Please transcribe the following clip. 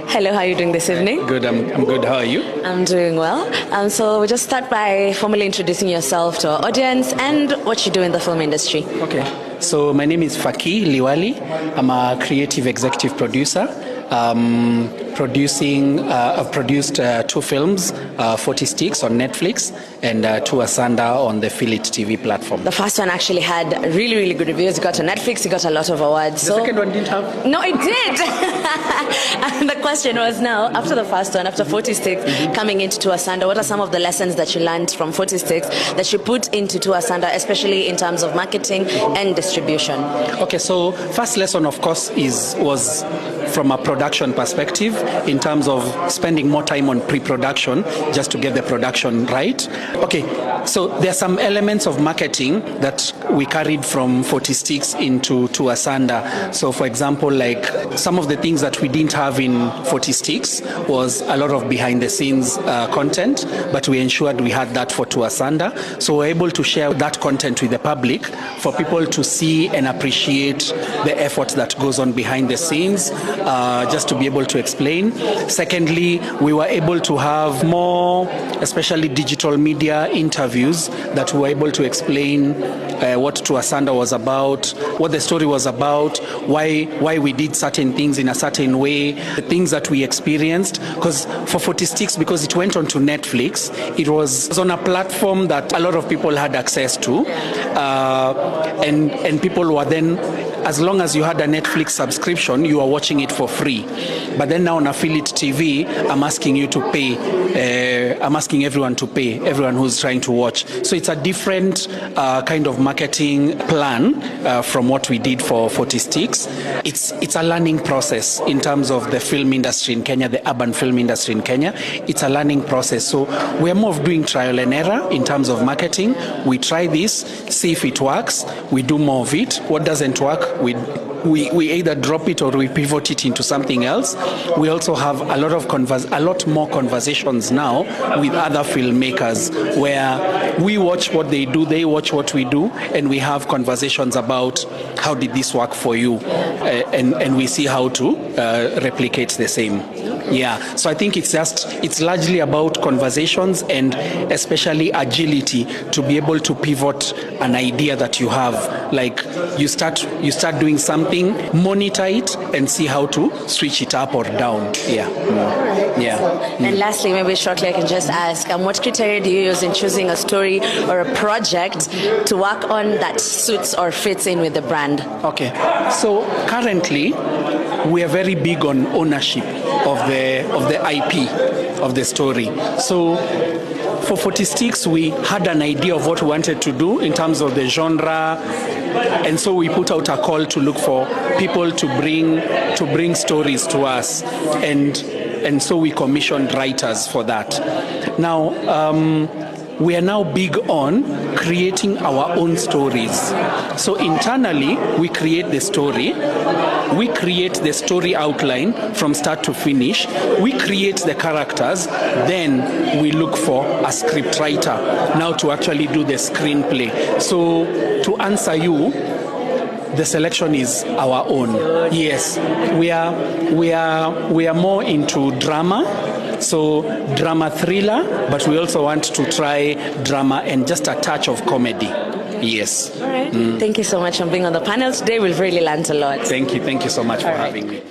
Hello, how are you doing this evening? Good, I'm good. How are you? I'm doing well. So we'll just start by formally introducing yourself to our audience and what you do in the film industry. Okay. So my name is Fakii Liwali. I'm a creative executive producer. I've produced 2 films, 40 Sticks on Netflix and 2 Asanda on the Philip TV platform. The first one actually had really, really good reviews. It got on Netflix, it got a lot of awards. The second one didn't have? No, it did. And the question was now, after the first one, after 40 Sticks, coming into 2 Asanda, what are some of the lessons that you learned from 40 Sticks that you put into 2 Asanda, especially in terms of marketing and distribution? Okay, so first lesson, of course, was from a production perspective, in terms of spending more time on pre-production just to get the production right. Okay, so there are some elements of marketing that we carried from 40 Sticks into Asanda. So for example, like some of the things that we didn't have in 40 Sticks was a lot of behind the scenes content, but we ensured we had that for Asanda. So we're able to share that content with the public for people to see and appreciate the effort that goes on behind the scenes, just to be able to explain. Secondly, we were able to have more, especially digital media interviews that were able to explain what Asanda was about, what the story was about, why we did certain things in a certain way, the things that we experienced. Because for 40 Sticks, because it went onto Netflix, it was on a platform that a lot of people had access to, and people were then, as long as you had a Netflix subscription, you are watching it for free. But then now on Affiliate TV, I'm asking you to pay. I'm asking everyone to pay, everyone who's trying to watch. So it's a different kind of marketing plan from what we did for 40 Sticks. It's a learning process in terms of the film industry in Kenya, the urban film industry in Kenya. It's a learning process. So we're more of doing trial and error in terms of marketing. We try this, see if it works. We do more of it. What doesn't work, we either drop it or we pivot it into something else. We also have a lot more conversations now with other filmmakers where we watch what they do, they watch what we do, and we have conversations about how did this work for you, and we see how to replicate the same. Yeah, so I think it's largely about conversations and especially agility to be able to pivot an idea that you have. Like you start doing something, monitor it, and see how to switch it up or down. Yeah. Yeah. And lastly, maybe shortly I can just ask, what criteria do you use in choosing a story or a project to work on that suits or fits in with the brand? Okay, so currently we are very big on ownership of the IP of the story. So for 40 Sticks, we had an idea of what we wanted to do in terms of the genre, and so we put out a call to look for people to bring stories to us, and so we commissioned writers for that. Now, we are now big on creating our own stories. So internally, we create the story. We create the story outline from start to finish. We create the characters. Then we look for a script writer now to actually do the screenplay. So to answer you, the selection is our own. Yes, we are more into drama. So drama thriller, but we also want to try drama and just a touch of comedy. Yes. All right. Thank you so much for being on the panel today. We've really learned a lot. Thank you so much for having me.